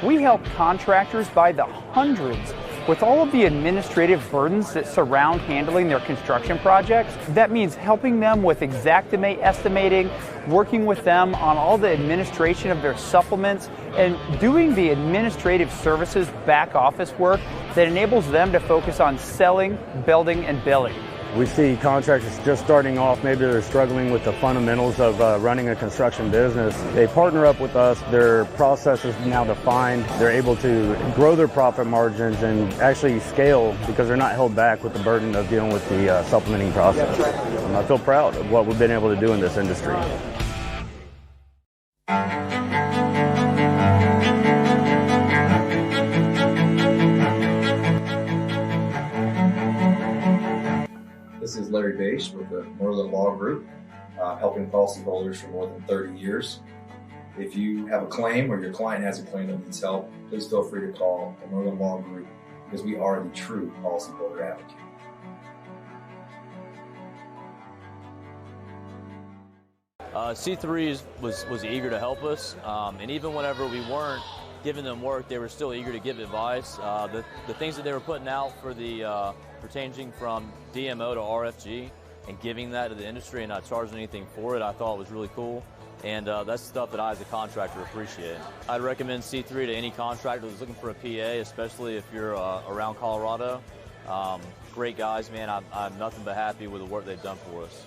We help contractors by the hundreds with all of the administrative burdens that surround handling their construction projects. That means helping them with Xactimate estimating, working with them on all the administration of their supplements, and doing the administrative services back office work that enables them to focus on selling, building, and billing. We see contractors just starting off, maybe they're struggling with the fundamentals of running a construction business. They partner up with us, their process is now defined, they're able to grow their profit margins and actually scale because they're not held back with the burden of dealing with the supplementing process. I feel proud of what we've been able to do in this industry. This is Larry Bache with the Merlin Law Group, helping policyholders for more than 30 years. If you have a claim or your client has a claim that needs help, please feel free to call the Merlin Law Group because we are the true policyholder advocate. C3 was eager to help us, and even whenever we weren't giving them work, they were still eager to give advice. The things that they were putting out for the for changing from DMO to RFG and giving that to the industry and not charging anything for it, I thought was really cool. And that's stuff that I, as a contractor, appreciate. I'd recommend C3 to any contractor that's looking for a PA, especially if you're around Colorado. Great guys, man. I'm nothing but happy with the work they've done for us.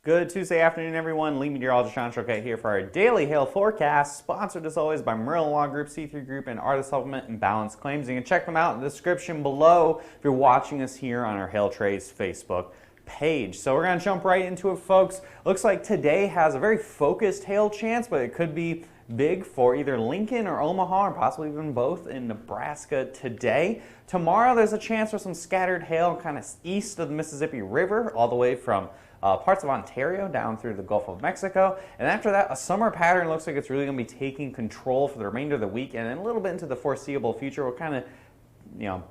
Good Tuesday afternoon, everyone. Lee Meteorologist Sean Choquette here for our daily hail forecast, sponsored as always by Merlin Law Group, C3 Group, and Artist Supplement and Balance Claims. You can check them out in the description below if you're watching us here on our Hail Trace Facebook page. So we're going to jump right into it, folks. Looks like today has a very focused hail chance, but it could be big for either Lincoln or Omaha, or possibly even both in Nebraska today. Tomorrow there's a chance for some scattered hail kind of east of the Mississippi River, all the way from parts of Ontario down through the Gulf of Mexico. And after that, a summer pattern looks like it's really going to be taking control for the remainder of the week and then a little bit into the foreseeable future. We'll kind of,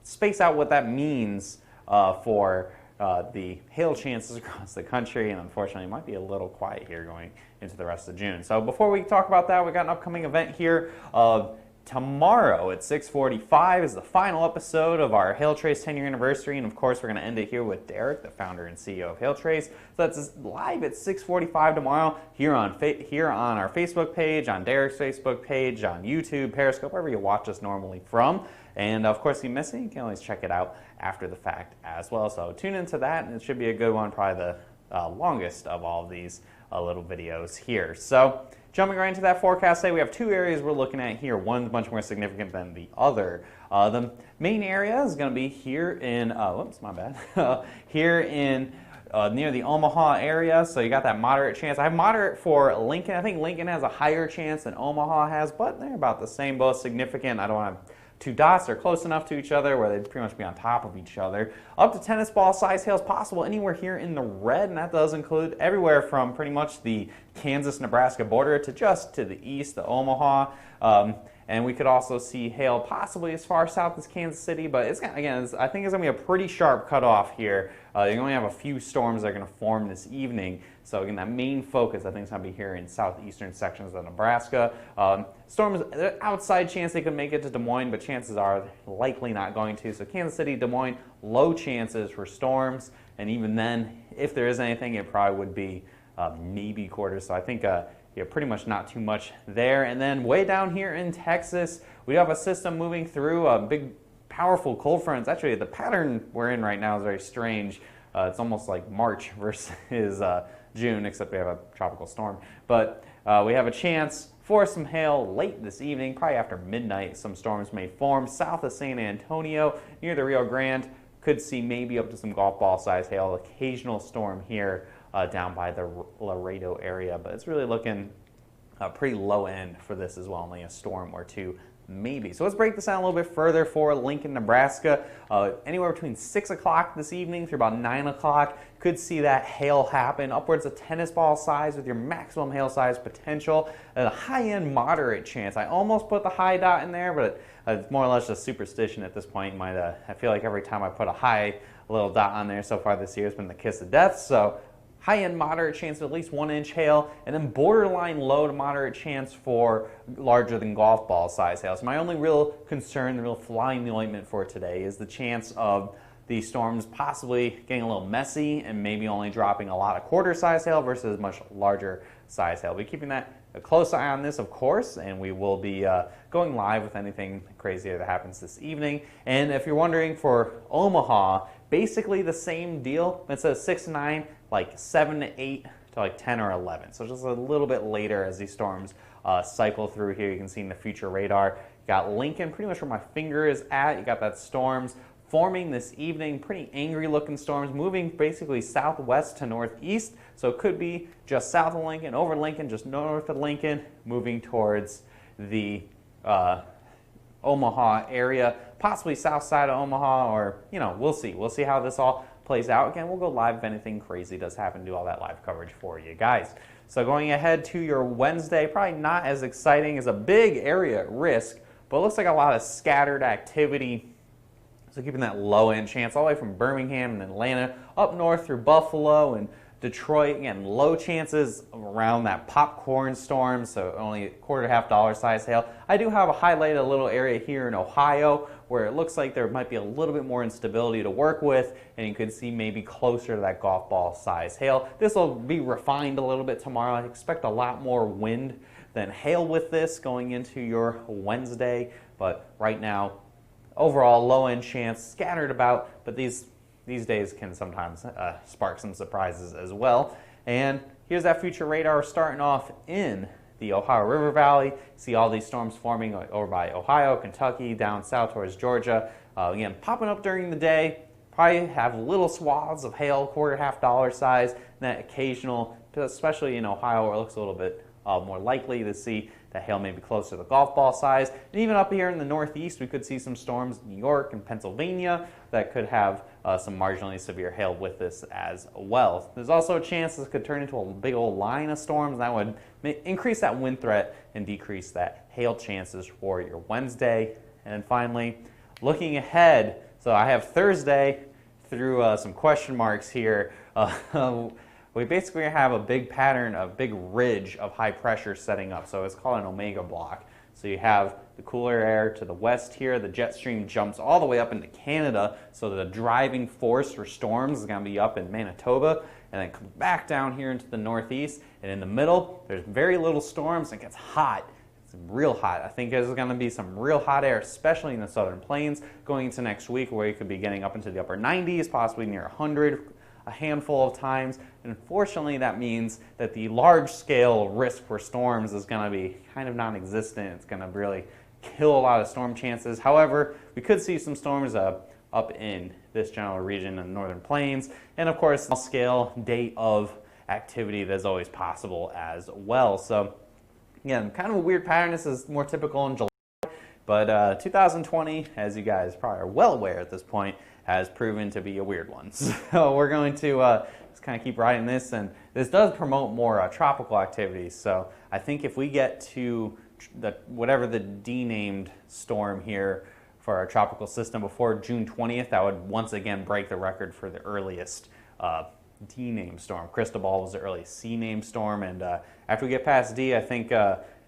space out what that means for the hail chances across the country, and unfortunately it might be a little quiet here going into the rest of June. So before we talk about that, we got an upcoming event here. Tomorrow at 6:45 is the final episode of our Hail Trace 10-year anniversary, and of course we're going to end it here with Derek, the founder and CEO of Hail Trace. So that's live at 6:45 tomorrow here on our Facebook page, on Derek's Facebook page, on YouTube, Periscope, wherever you watch us normally from. And of course, if you miss it, you can always check it out after the fact as well. So tune into that, and it should be a good one, probably the longest of all of these little videos here. So jumping right into that forecast today, we have two areas we're looking at here. One's much more significant than the other. The main area is going to be here in, here in near the Omaha area. So you got that moderate chance. I have moderate for Lincoln. I think Lincoln has a higher chance than Omaha has, but they're about the same, both significant. I don't want to two dots are close enough to each other where they'd pretty much be on top of each other. Up to tennis ball size hail is possible anywhere here in the red, and that does include everywhere from pretty much the Kansas-Nebraska border to just to the east, the Omaha. And we could also see hail possibly as far south as Kansas City, but it's again, I think it's going to be a pretty sharp cutoff here. You only have a few storms that are going to form this evening. So again, that main focus I think is going to be here in southeastern sections of Nebraska. Storms, outside chance they could make it to Des Moines, but chances are likely not going to. So Kansas City, Des Moines, low chances for storms. And even then, if there is anything, it probably would be maybe quarters. So I think pretty much not too much there. And then way down here in Texas, we have a system moving through a big, powerful cold fronts. Actually, the pattern we're in right now is very strange. It's almost like March versus June, except we have a tropical storm. But we have a chance for some hail late this evening, probably after midnight. Some storms may form south of San Antonio, near the Rio Grande. Could see maybe up to some golf ball size hail. Occasional storm here down by the Laredo area, but it's really looking pretty low end for this as well, only a storm or two maybe. So let's break this down a little bit further for Lincoln, Nebraska. Anywhere between 6 o'clock this evening through about 9 o'clock, could see that hail happen, upwards of tennis ball size with your maximum hail size potential, and a high-end moderate chance. I almost put the high dot in there, but it's more or less just superstition at this point. I feel like every time I put a high little dot on there so far this year, it's been the kiss of death. So high-end moderate chance of at least 1 inch hail, and then borderline low to moderate chance for larger than golf ball size hail. So my only real concern, the real fly in the ointment for today, is the chance of these storms possibly getting a little messy and maybe only dropping a lot of quarter size hail versus much larger size hail. We'll be keeping a close eye on this, of course, and we will be going live with anything crazy that happens this evening. And if you're wondering for Omaha, basically the same deal. Instead of 6 to 9, like 7 to 8 to like 10 or 11. So just a little bit later as these storms cycle through here. You can see in the future radar, you got Lincoln pretty much where my finger is at. You got that storms forming this evening, pretty angry looking storms moving basically southwest to northeast. So it could be just south of Lincoln, over Lincoln, just north of Lincoln, moving towards the Omaha area, possibly south side of Omaha, or, we'll see. We'll see how this all plays out. Again, we'll go live if anything crazy does happen, do all that live coverage for you guys. So going ahead to your Wednesday, probably not as exciting as a big area at risk, but it looks like a lot of scattered activity. So keeping that low end chance all the way from Birmingham and Atlanta up north through Buffalo and Detroit. Again, low chances around that popcorn storm, so only quarter half dollar size hail. I do have a highlighted a little area here in Ohio where it looks like there might be a little bit more instability to work with, and you could see maybe closer to that golf ball size hail. This will be refined a little bit tomorrow. I expect a lot more wind than hail with this going into your Wednesday, but right now, overall low end chance scattered about, but these days can sometimes spark some surprises as well. And here's that future radar starting off in the Ohio River Valley. See all these storms forming over by Ohio, Kentucky, down south towards Georgia. Again, popping up during the day. Probably have little swaths of hail, quarter half dollar size, and that occasional, especially in Ohio where it looks a little bit more likely to see that hail may be closer to the golf ball size. And even up here in the northeast, we could see some storms in New York and Pennsylvania that could have some marginally severe hail with this as well. There's also a chance this could turn into a big old line of storms, and that would increase that wind threat and decrease that hail chances for your Wednesday. And then finally, looking ahead, so I have Thursday through some question marks here. We basically have a big pattern, a big ridge of high pressure setting up. So it's called an omega block. So you have the cooler air to the west here. The jet stream jumps all the way up into Canada. So the driving force for storms is going to be up in Manitoba, and then comes back down here into the northeast. And in the middle, there's very little storms. It gets hot. It's real hot. I think there's going to be some real hot air, especially in the southern plains, going into next week, where you could be getting up into the upper 90s, possibly near 100 a handful of times. And unfortunately, that means that the large-scale risk for storms is going to be kind of non-existent. It's going to really kill a lot of storm chances. However, we could see some storms up in this general region in the northern plains, and of course, small-scale day of activity that's always possible as well. So again, kind of a weird pattern. This is more typical in July, but 2020, as you guys probably are well aware at this point, has proven to be a weird one. So we're going to just kind of keep riding this, and this does promote more tropical activities. So I think if we get to whatever the denamed storm here for our tropical system before June 20th, that would once again break the record for the earliest D-named storm. Cristobal was the earliest C-named storm, and after we get past D, I think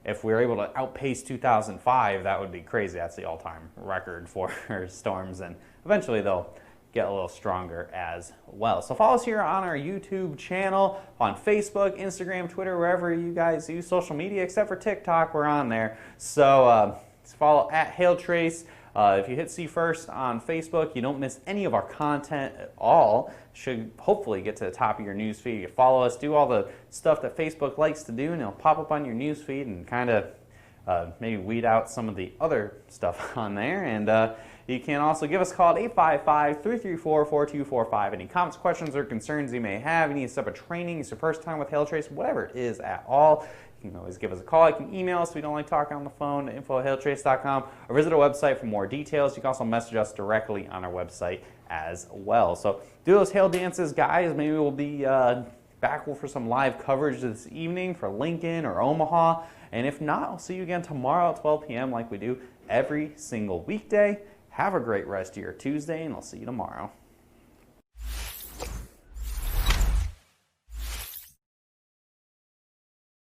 if we're able to outpace 2005, that would be crazy. That's the all-time record for storms, and eventually they'll get a little stronger as well. So follow us here on our YouTube channel, on Facebook, Instagram, Twitter, wherever you guys use social media, except for TikTok, we're on there. So follow at HailTrace. If you hit see first on Facebook, you don't miss any of our content at all. Should hopefully get to the top of your news feed. You follow us, do all the stuff that Facebook likes to do, and it'll pop up on your news feed and kind of maybe weed out some of the other stuff on there. And you can also give us a call at 855-334-4245. Any comments, questions, or concerns you may have. You need to set up a training, it's your first time with HailTrace, whatever it is at all. You can always give us a call. You can email us if we don't like talking on the phone, info@hailtrace.com, or visit our website for more details. You can also message us directly on our website as well. So do those hail dances, guys. Maybe we'll be back for some live coverage this evening for Lincoln or Omaha. And if not, I'll see you again tomorrow at 12 p.m. like we do every single weekday. Have a great rest of your Tuesday, and I'll see you tomorrow.